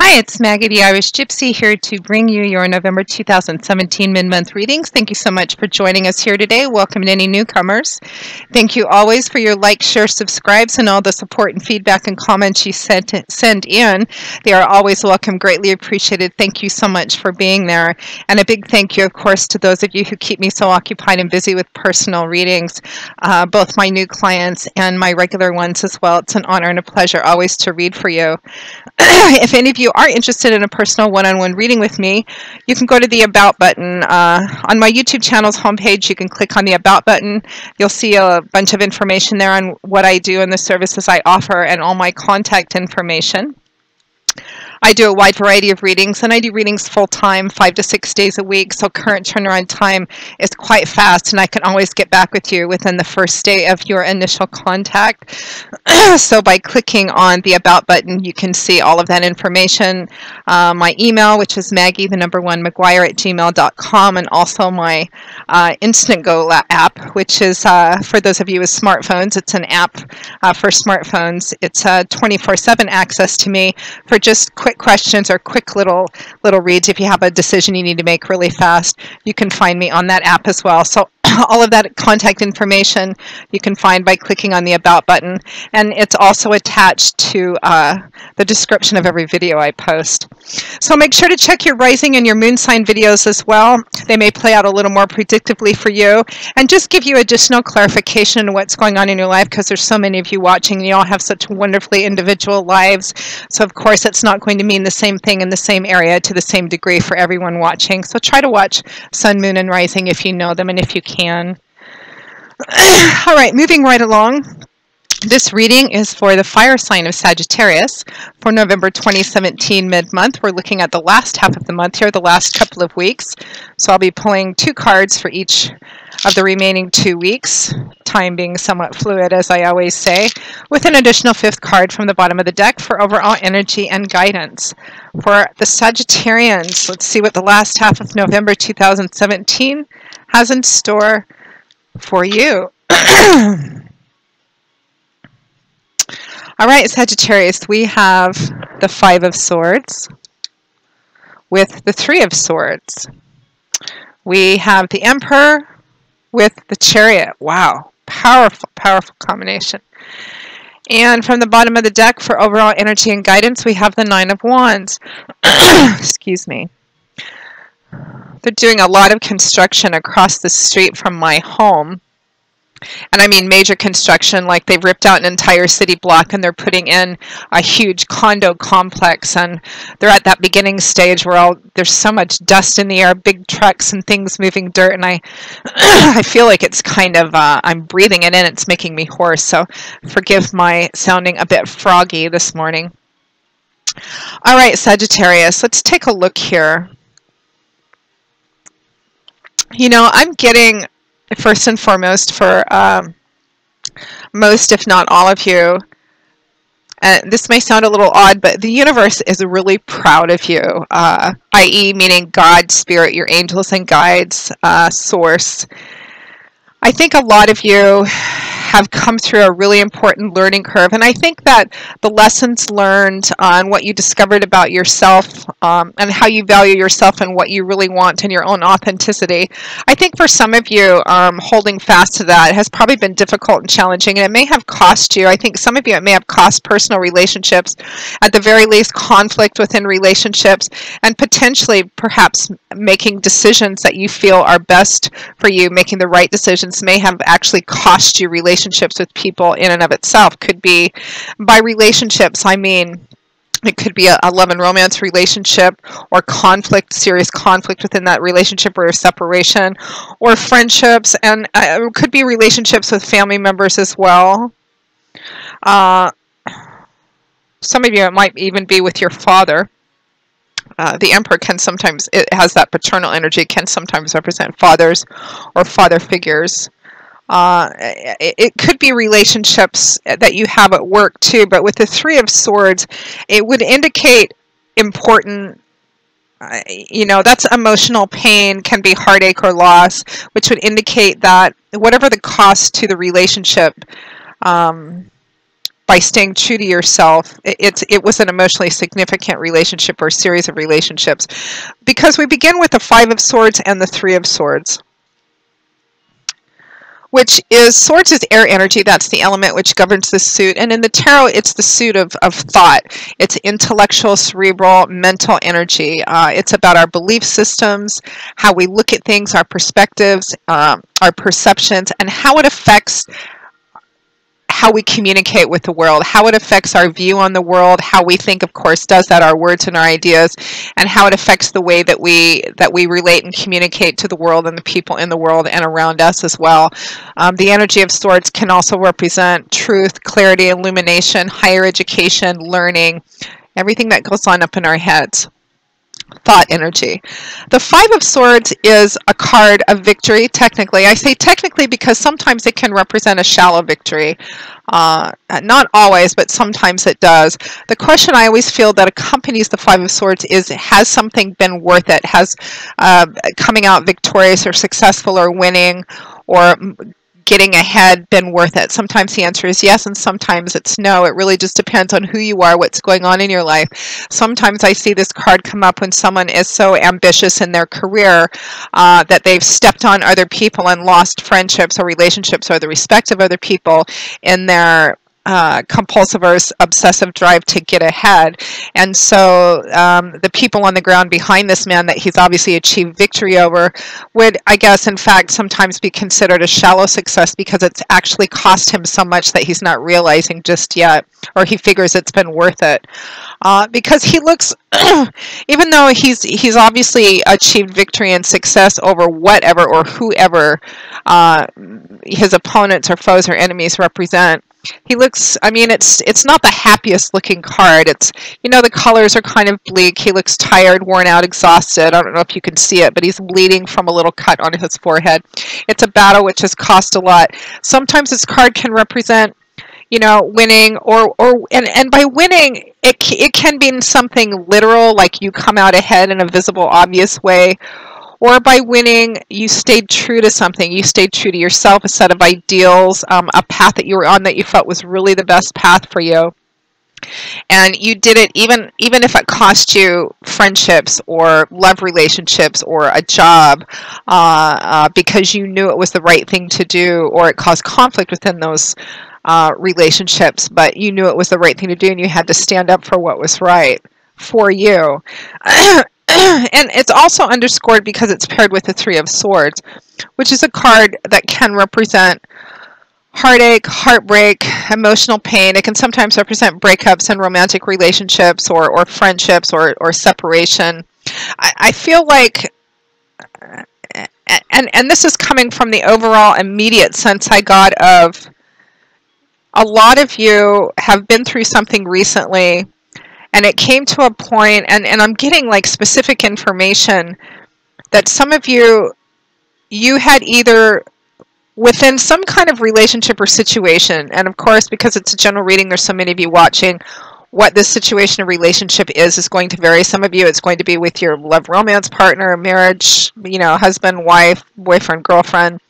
Hi, it's Maggie the Irish Gypsy here to bring you your November 2017 mid-month readings. Thank you so much for joining us here today. Welcome to any newcomers. Thank you always for your like, share, subscribes, and all the support and feedback and comments you send in. They are always welcome, greatly appreciated. Thank you so much for being there. And a big thank you, of course, to those of you who keep me so occupied and busy with personal readings, both my new clients and my regular ones as well. It's an honor and a pleasure always to read for you. If any of you are interested in a personal one-on-one reading with me, you can go to the About button. On my YouTube channel's homepage, you can click on the About button. You'll see a bunch of information there on what I do and the services I offer and all my contact information. I do a wide variety of readings, and I do readings full-time, 5 to 6 days a week, so current turnaround time is quite fast, and I can always get back with you within the first day of your initial contact. So by clicking on the About button, you can see all of that information, my email, which is Maggie1McGuire@gmail.com, and also my Instantgo app, which is, for those of you with smartphones, it's an app for smartphones. It's 24/7 access to me for just quick questions or quick little reads. If you have a decision you need to make really fast, you can find me on that app as well. So all of that contact information you can find by clicking on the About button, and it's also attached to the description of every video I post. So make sure to check your rising and your moon sign videos as well. They may play out a little more predictably for you and just give you additional clarification on what's going on in your life, because there's so many of you watching and you all have such wonderfully individual lives. So of course it's not going to mean the same thing in the same area to the same degree for everyone watching. So try to watch sun, moon, and rising if you know them and if you can. All right, moving right along. This reading is for the fire sign of Sagittarius for November 2017 mid-month. We're looking at the last half of the month here, the last couple of weeks. So I'll be pulling 2 cards for each of the remaining 2 weeks, time being somewhat fluid, as I always say, with an additional 5th card from the bottom of the deck for overall energy and guidance. For the Sagittarians, let's see what the last half of November 2017 has in store for you. All right, Sagittarius, we have the 5 of Swords with the 3 of Swords. We have the Emperor with the Chariot. Wow, powerful, powerful combination. And from the bottom of the deck for overall energy and guidance, we have the 9 of Wands. Excuse me. They're doing a lot of construction across the street from my home. And I mean major construction, like they've ripped out an entire city block and they're putting in a huge condo complex, and they're at that beginning stage where there's so much dust in the air, big trucks and things moving dirt, and I I feel like it's kind of, I'm breathing it in, it's making me hoarse, so forgive my sounding a bit froggy this morning. All right, Sagittarius, let's take a look here. You know, I'm getting, first and foremost, for most, if not all of you, this may sound a little odd, but the universe is really proud of you, i.e. meaning God, Spirit, your angels and guides, Source. I think a lot of you have come through a really important learning curve, and I think that the lessons learned on what you discovered about yourself and how you value yourself and what you really want and your own authenticity, I think for some of you, holding fast to that has probably been difficult and challenging, and it may have cost you. I think some of you, it may have cost personal relationships, at the very least conflict within relationships, and potentially perhaps making decisions that you feel are best for you, making the right decisions may have actually cost you relationships with people in and of itself. Could be, by relationships, I mean, it could be a love and romance relationship, or conflict, serious conflict within that relationship, or a separation, or friendships, and it could be relationships with family members as well. Some of you, it might even be with your father. The Emperor can sometimes, it has that paternal energy, can sometimes represent fathers or father figures. It could be relationships that you have at work too, but with the 3 of Swords, it would indicate important, you know, that's emotional pain, can be heartache or loss, which would indicate that whatever the cost to the relationship, by staying true to yourself. It was an emotionally significant relationship or series of relationships, because we begin with the Five of Swords and the Three of Swords, which is, swords is air energy. That's the element which governs the suit. And in the tarot, it's the suit of thought. It's intellectual, cerebral, mental energy. It's about our belief systems, how we look at things, our perspectives, our perceptions, and how it affects how we communicate with the world, how it affects our view on the world, how we think, of course, does that, our words and our ideas, and how it affects the way that we relate and communicate to the world and the people in the world and around us as well. The energy of swords can also represent truth, clarity, illumination, higher education, learning, everything that goes on up in our heads. Thought energy. The Five of Swords is a card of victory, technically. I say technically because sometimes it can represent a shallow victory. Not always, but sometimes it does. The question I always feel that accompanies the Five of Swords is, has something been worth it? Has coming out victorious or successful or winning or getting ahead been worth it? Sometimes the answer is yes, and sometimes it's no. It really just depends on who you are, what's going on in your life. Sometimes I see this card come up when someone is so ambitious in their career that they've stepped on other people and lost friendships or relationships or the respect of other people in their compulsive or obsessive drive to get ahead. And so the people on the ground behind this man that he's obviously achieved victory over would, I guess, in fact, sometimes be considered a shallow success because it's actually cost him so much that he's not realizing just yet, or he figures it's been worth it. Because he looks, even though he's obviously achieved victory and success over whatever or whoever his opponents or foes or enemies represent, he looks, I mean, it's not the happiest looking card. It's, you know, the colors are kind of bleak. He looks tired, worn out, exhausted. I don't know if you can see it, but he's bleeding from a little cut on his forehead. It's a battle which has cost a lot. Sometimes this card can represent, you know, winning, and by winning, it can mean something literal, like you come out ahead in a visible, obvious way. Or by winning, you stayed true to something. You stayed true to yourself, a set of ideals, a path that you were on that you felt was really the best path for you. And you did it even if it cost you friendships or love relationships or a job, because you knew it was the right thing to do, or it caused conflict within those relationships, but you knew it was the right thing to do and you had to stand up for what was right for you. And it's also underscored because it's paired with the Three of Swords, which is a card that can represent heartache, heartbreak, emotional pain. It can sometimes represent breakups in romantic relationships or friendships or separation. I feel like, and this is coming from the overall immediate sense I got of, a lot of you have been through something recently, and it came to a point, and I'm getting like specific information that some of you had either within some kind of relationship or situation, and of course, because it's a general reading, there's so many of you watching, what this situation or relationship is going to vary. Some of you, it's going to be with your love romance partner, marriage, you know, husband, wife, boyfriend, girlfriend.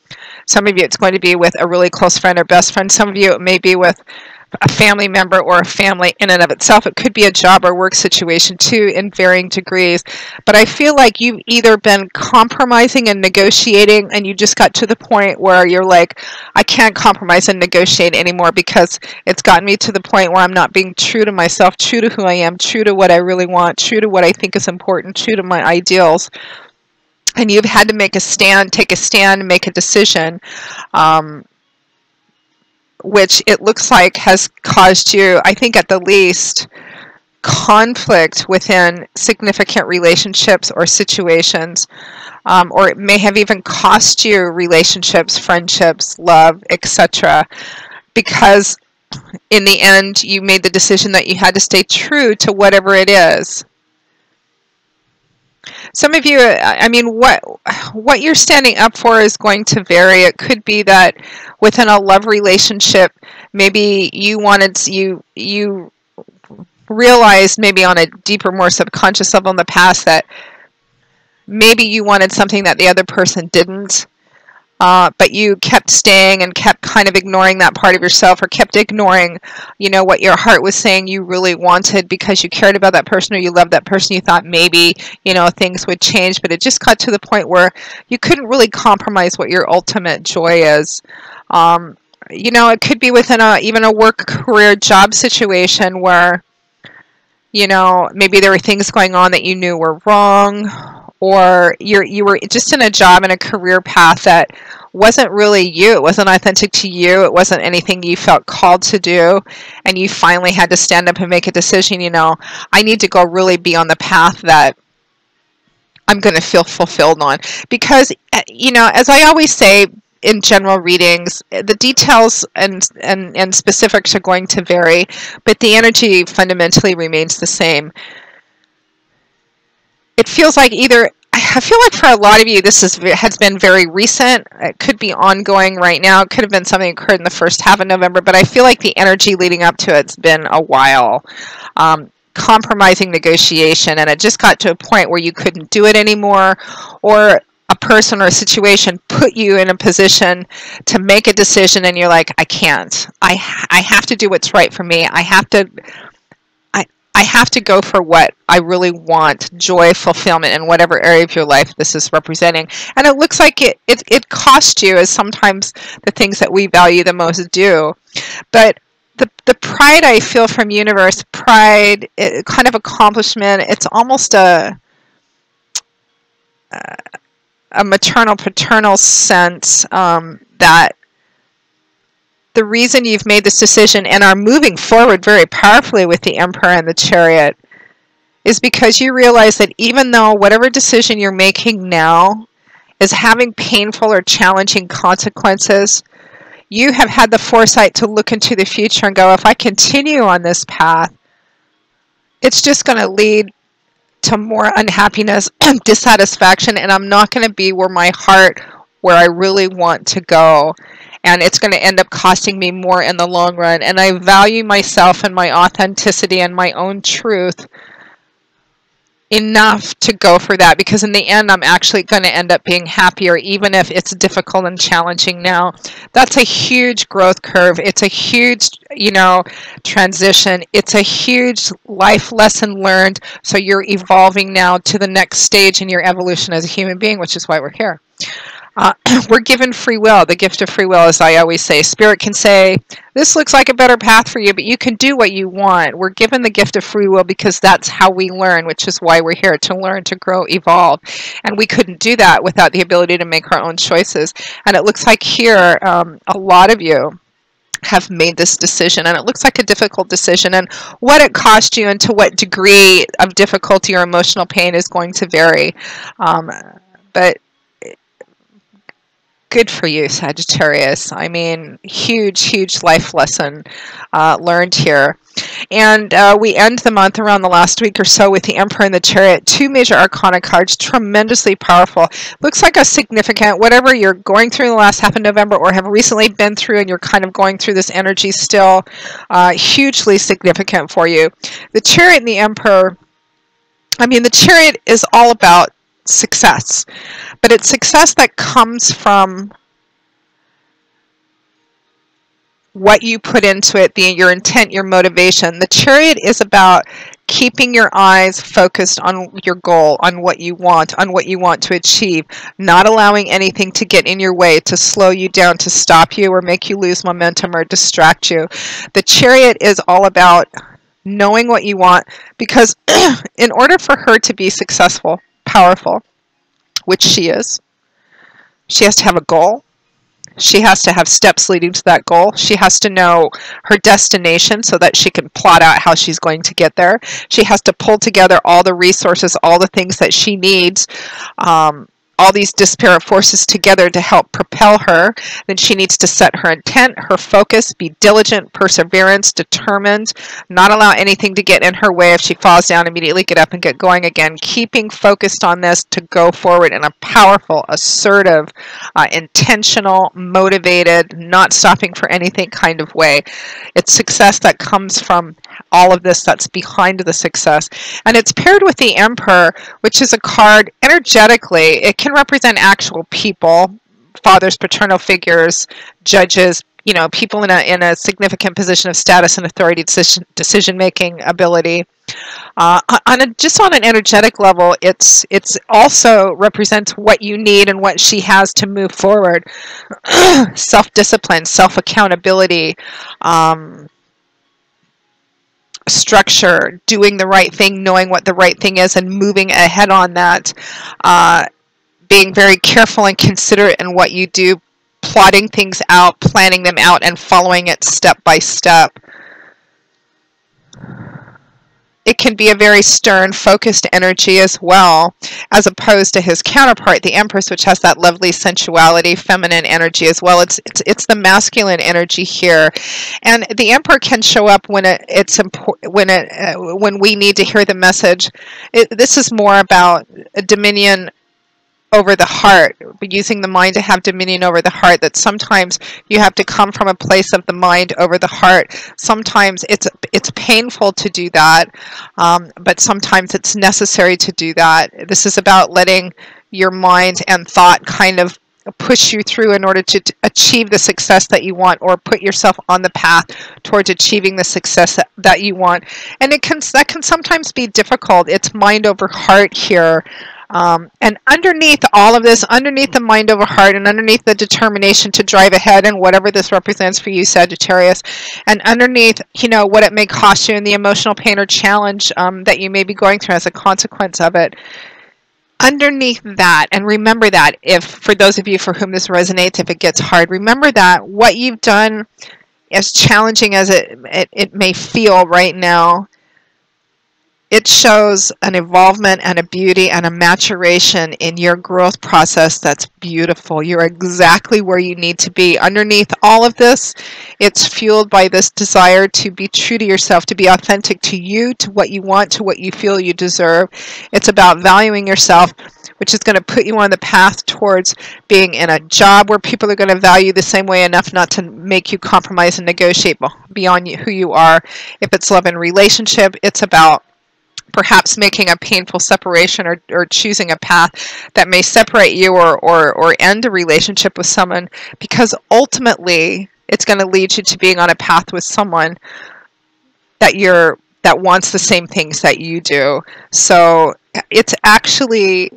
Some of you, it's going to be with a really close friend or best friend. Some of you, it may be with a family member or a family in and of itself. It could be a job or work situation too, in varying degrees. But I feel like you've either been compromising and negotiating, and you just got to the point where you're like, I can't compromise and negotiate anymore because it's gotten me to the point where I'm not being true to myself, true to who I am, true to what I really want, true to what I think is important, true to my ideals. And you've had to make a stand, take a stand, make a decision, which it looks like has caused you, I think at the least, conflict within significant relationships or situations, or it may have even cost you relationships, friendships, love, etc. Because in the end, you made the decision that you had to stay true to whatever it is. Some of you, I mean, what you're standing up for is going to vary. It could be that within a love relationship, maybe you wanted, you realized maybe on a deeper, more subconscious level in the past that maybe you wanted something that the other person didn't. but you kept staying and kept kind of ignoring that part of yourself, or kept ignoring, what your heart was saying you really wanted because you cared about that person or you loved that person. You thought maybe, things would change, but it just got to the point where you couldn't really compromise what your ultimate joy is. It could be within even a work, career, job situation where, maybe there were things going on that you knew were wrong, or you were just in a job and a career path that wasn't really you. It wasn't authentic to you. It wasn't anything you felt called to do. And you finally had to stand up and make a decision, I need to go really be on the path that I'm going to feel fulfilled on. Because, as I always say, in general readings, the details and specifics are going to vary, but the energy fundamentally remains the same. It feels like I feel like for a lot of you, this has been very recent. It could be ongoing right now. It could have been something that occurred in the first half of November, but I feel like the energy leading up to it's been a while. Compromising negotiation, and it just got to a point where you couldn't do it anymore, or a person or a situation put you in a position to make a decision and you're like, I can't. I have to do what's right for me. I have to go for what I really want, joy, fulfillment in whatever area of your life this is representing. And it looks like it costs you, as sometimes the things that we value the most do. But the pride I feel from universe, pride, kind of accomplishment, it's almost a maternal, paternal sense that the reason you've made this decision and are moving forward very powerfully with the Emperor and the Chariot is because you realize that even though whatever decision you're making now is having painful or challenging consequences, you have had the foresight to look into the future and go, if I continue on this path, it's just going to lead to more unhappiness and dissatisfaction, and I'm not going to be where I really want to go. And it's going to end up costing me more in the long run. And I value myself and my authenticity and my own truth enough to go for that, because in the end I'm actually going to end up being happier, even if it's difficult and challenging now. That's a huge growth curve. It's a huge transition. It's a huge life lesson learned. So you're evolving now to the next stage in your evolution as a human being, which is why we're here. We're given free will, the gift of free will, as I always say. Spirit can say, this looks like a better path for you, but you can do what you want. We're given the gift of free will because that's how we learn, which is why we're here, to learn, to grow, evolve. And we couldn't do that without the ability to make our own choices. And it looks like here, a lot of you have made this decision, and it looks like a difficult decision, and what it cost you and to what degree of difficulty or emotional pain is going to vary. But good for you, Sagittarius. I mean, huge life lesson learned here. And we end the month around the last week or so with the Emperor and the Chariot, two major arcana cards, tremendously powerful. Looks like a significant, whatever you're going through in the last half of November or have recently been through and you're kind of going through this energy still, hugely significant for you. The Chariot and the Emperor, the Chariot is all about success, but it's success that comes from what you put into it, your intent, your motivation. The Chariot is about keeping your eyes focused on your goal, on what you want to achieve, not allowing anything to get in your way, to slow you down, to stop you, or make you lose momentum or distract you. The Chariot is all about knowing what you want, because in order for her to be successful, powerful, which she is, she has to have a goal. She has to have steps leading to that goal. She has to know her destination so that she can plot out how she's going to get there. She has to pull together all the resources, all the things that she needs, all these disparate forces together to help propel her. Then she needs to set her intent, her focus, be diligent, perseverance, determined, not allow anything to get in her way. If she falls down, immediately get up and get going again, keeping focused on this to go forward in a powerful, assertive, intentional, motivated, not stopping for anything kind of way. It's success that comes from all of this that's behind the success. And it's paired with the Emperor, which is a card energetically. It can represent actual people fathers, paternal figures, judges, you know, people in a significant position of status and authority, decision making ability. Just on an energetic level, it's also represents what you need and what she has to move forward. Self-discipline, self-accountability, structure, doing the right thing, knowing what the right thing is, and moving ahead on that. Being very careful and considerate in what you do, plotting things out, planning them out, and following it step by step. It can be a very stern, focused energy as well, as opposed to his counterpart, the Empress, which has that lovely sensuality, feminine energy as well. It's the masculine energy here, and the Emperor can show up when when we need to hear the message. This is more about dominion over the heart, using the mind to have dominion over the heart, that sometimes you have to come from a place of the mind over the heart. Sometimes it's painful to do that, but sometimes it's necessary to do that. This is about letting your mind and thought kind of push you through in order to achieve the success that you want, or put yourself on the path towards achieving the success that you want. And that can sometimes be difficult. It's mind over heart here. And underneath all of this, underneath the mind over heart, and underneath the determination to drive ahead and whatever this represents for you, Sagittarius, and underneath, you know, what it may cost you and the emotional pain or challenge that you may be going through as a consequence of it, underneath that, and remember that, if for those of you for whom this resonates, if it gets hard, remember that what you've done, as challenging as it may feel right now, it shows an evolvement and a beauty and a maturation in your growth process that's beautiful. You're exactly where you need to be. Underneath all of this, it's fueled by this desire to be true to yourself, to be authentic to you, to what you want, to what you feel you deserve. It's about valuing yourself, which is going to put you on the path towards being in a job where people are going to value the same way enough not to make you compromise and negotiate beyond who you are. If it's love and relationship, it's about perhaps making a painful separation, or choosing a path that may separate you or end a relationship with someone, because ultimately it's going to lead you to being on a path with someone that wants the same things that you do. So it's actually,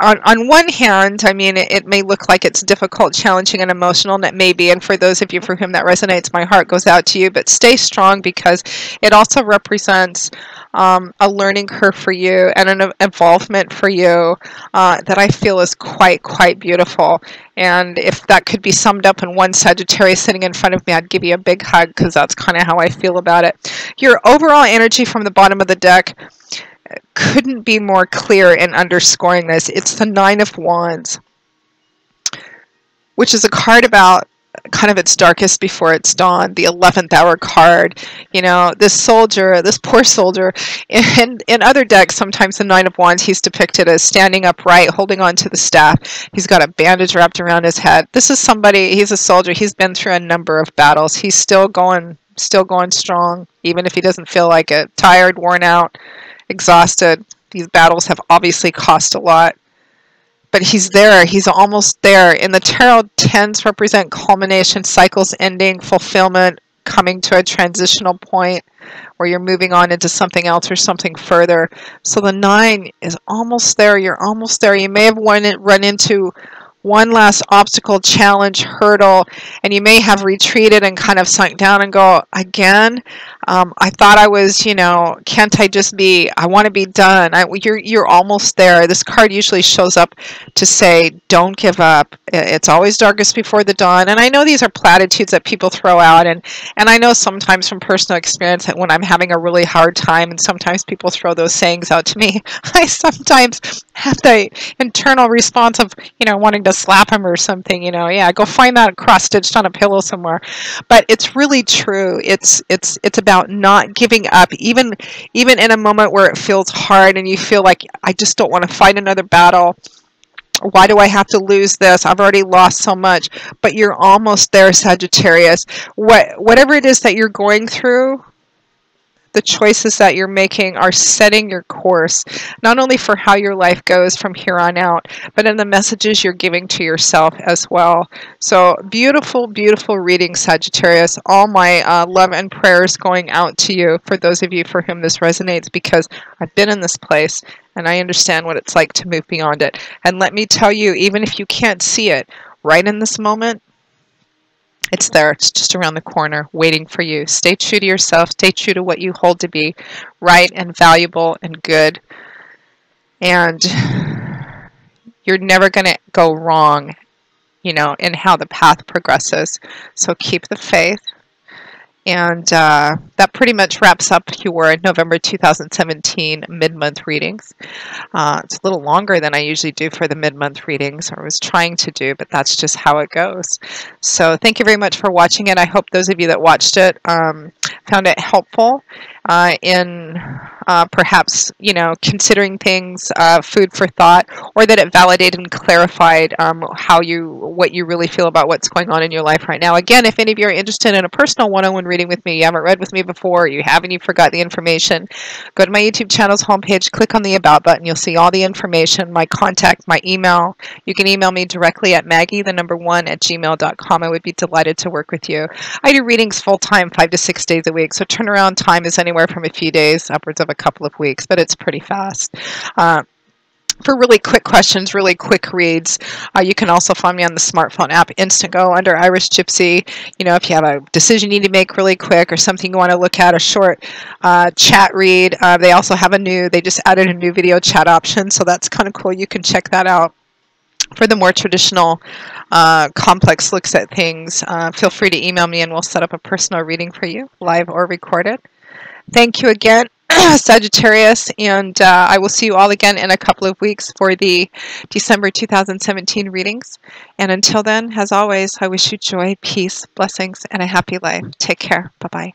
on one hand, I mean, it may look like it's difficult, challenging, and emotional, and it may be, and for those of you for whom that resonates, my heart goes out to you, but stay strong, because it also represents a learning curve for you and an involvement for you that I feel is quite beautiful. And if that could be summed up in one Sagittarius sitting in front of me, I'd give you a big hug, because that's kind of how I feel about it. Your overall energy from the bottom of the deck couldn't be more clear in underscoring this. It's the Nine of Wands, which is a card about kind of its darkest before its dawn, the 11th hour card. You know, this soldier, this poor soldier, in other decks, sometimes the Nine of Wands, he's depicted as standing upright, holding on to the staff. He's got a bandage wrapped around his head. This is somebody, he's a soldier, he's been through a number of battles. He's still going strong, even if he doesn't feel like it. Tired, worn out, exhausted. These battles have obviously cost a lot. But he's there. He's almost there. In the tarot, 10s represent culmination, cycles ending, fulfillment, coming to a transitional point where you're moving on into something else or something further. So the 9 is almost there. You're almost there. You may have run into one last obstacle, challenge, hurdle, and you may have retreated and kind of sunk down and go, again, I thought I was, you know, can't I just be, I want to be done. You're almost there. This card usually shows up to say, don't give up. It's always darkest before the dawn. And I know these are platitudes that people throw out, and I know sometimes from personal experience that when I'm having a really hard time, and sometimes people throw those sayings out to me, I sometimes have the internal response of, you know, wanting to slap him or something, you know, yeah, go find that cross-stitched on a pillow somewhere. But it's really true. It's about not giving up, even in a moment where it feels hard and you feel like, I just don't want to fight another battle. Why do I have to lose this? I've already lost so much. But you're almost there, Sagittarius. Whatever it is that you're going through, the choices that you're making are setting your course, not only for how your life goes from here on out, but in the messages you're giving to yourself as well. So beautiful, beautiful reading, Sagittarius. All my love and prayers going out to you, for those of you for whom this resonates, because I've been in this place and I understand what it's like to move beyond it. And let me tell you, even if you can't see it right in this moment, it's there. It's just around the corner waiting for you. Stay true to yourself. Stay true to what you hold to be right and valuable and good. And you're never going to go wrong, you know, in how the path progresses. So keep the faith. And that pretty much wraps up your November 2017 mid-month readings. It's a little longer than I usually do for the mid-month readings, or was trying to do, but that's just how it goes. So thank you very much for watching it. I hope those of you that watched it found it helpful in perhaps, you know, considering things, food for thought, or that it validated and clarified what you really feel about what's going on in your life right now. Again, if any of you are interested in a personal one-on-one reading with me, you haven't read with me before, you haven't, you forgot the information, go to my YouTube channel's homepage, click on the About button, you'll see all the information, my contact, my email. You can email me directly at maggie1@gmail.com. I would be delighted to work with you. I do readings full-time, 5 to 6 days a week, so turnaround time is anywhere from a few days upwards of a couple of weeks, but it's pretty fast. For really quick questions, really quick reads, you can also find me on the smartphone app Instantgo under Irish Gypsy. You know, if you have a decision you need to make really quick, or something you want to look at, a short chat read. They also have they just added a new video chat option, so that's kind of cool. You can check that out. For the more traditional, complex looks at things, feel free to email me and we'll set up a personal reading for you, live or recorded. Thank you again, Sagittarius, and I will see you all again in a couple of weeks for the December 2017 readings. And until then, as always, I wish you joy, peace, blessings, and a happy life. Take care. Bye-bye.